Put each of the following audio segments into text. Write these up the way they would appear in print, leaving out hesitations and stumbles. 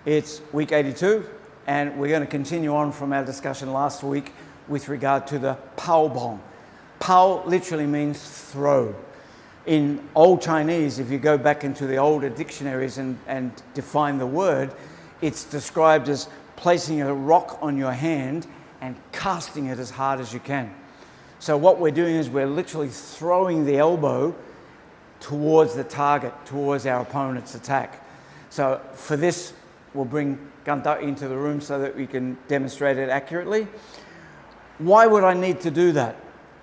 It's week 82, and we're going to continue on from our discussion last week with regard to the Paau Bong. Paau literally means throw. In old Chinese, if you go back into the older dictionaries and define the word, it's described as placing a rock on your hand and casting it as hard as you can. So what we're doing is we're literally throwing the elbow towards the target, towards our opponent's attack. So for this, we'll bring Gunther into the room so that we can demonstrate it accurately. Why would I need to do that?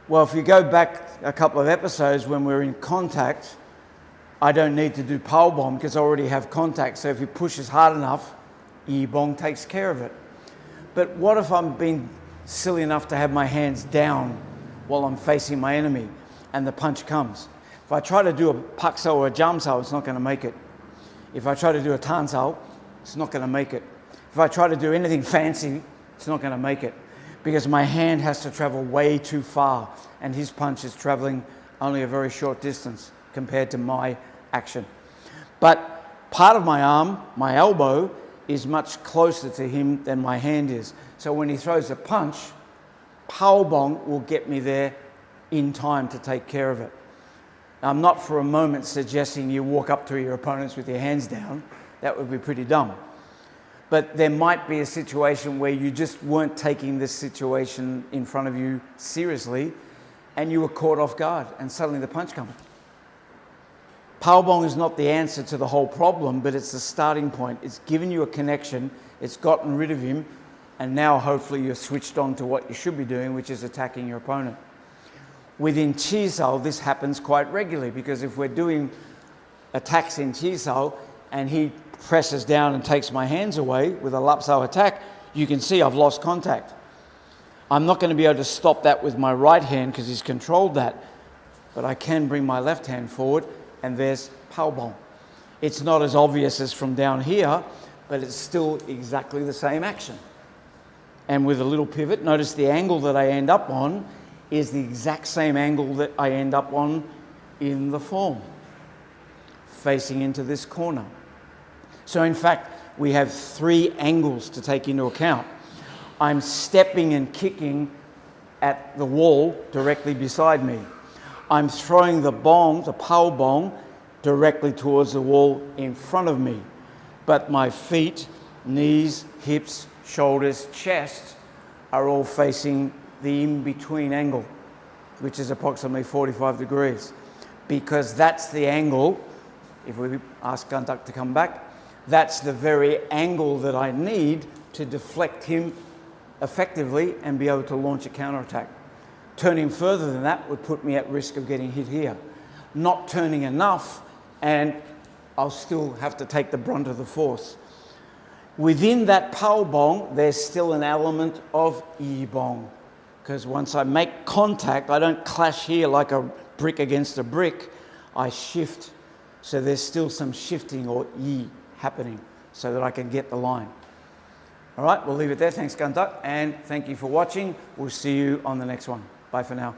Well, if you go back a couple of episodes when we're in contact, I don't need to do Paau Bong because I already have contact. So if he pushes hard enough, Yi Bong takes care of it. But what if I'm being silly enough to have my hands down while I'm facing my enemy and the punch comes? If I try to do a Pak Sau or a Cham Sau, it's not going to make it. If I try to do a Tan Sau, it's not going to make it. If I try to do anything fancy, it's not going to make it, because my hand has to travel way too far and his punch is traveling only a very short distance compared to my action. But part of my arm, my elbow, is much closer to him than my hand is. So when he throws a punch, Paau Bong will get me there in time to take care of it. I'm not for a moment suggesting you walk up to your opponents with your hands down. That would be pretty dumb. But there might be a situation where you just weren't taking this situation in front of you seriously and you were caught off guard and suddenly the punch comes. Paau Bong is not the answer to the whole problem, but it's the starting point. It's given you a connection, it's gotten rid of him, and now hopefully you're switched on to what you should be doing, which is attacking your opponent. Within Chi Sau, this happens quite regularly, because if we're doing attacks in Chi Sau and he presses down and takes my hands away with a Lap Sau attack, you can see I've lost contact. I'm not going to be able to stop that with my right hand because he's controlled that, but I can bring my left hand forward and there's Paau Bong. It's not as obvious as from down here, but it's still exactly the same action. And with a little pivot, notice the angle that I end up on is the exact same angle that I end up on in the form, facing into this corner. So in fact, we have 3 angles to take into account. I'm stepping and kicking at the wall directly beside me. I'm throwing the bong, the Paau Bong, directly towards the wall in front of me. But my feet, knees, hips, shoulders, chest are all facing the in-between angle, which is approximately 45 degrees. Because that's the angle, if we ask Gunther to come back, that's the very angle that I need to deflect him effectively and be able to launch a counterattack. Turning further than that would put me at risk of getting hit here. Not turning enough, and I'll still have to take the brunt of the force. Within that Paau Bong, there's still an element of Yi Bong, because once I make contact, I don't clash here like a brick against a brick. I shift, so there's still some shifting or Yi happening so that I can get the line. All right, we'll leave it there. Thanks, Gunther, and thank you for watching. We'll see you on the next one. Bye for now.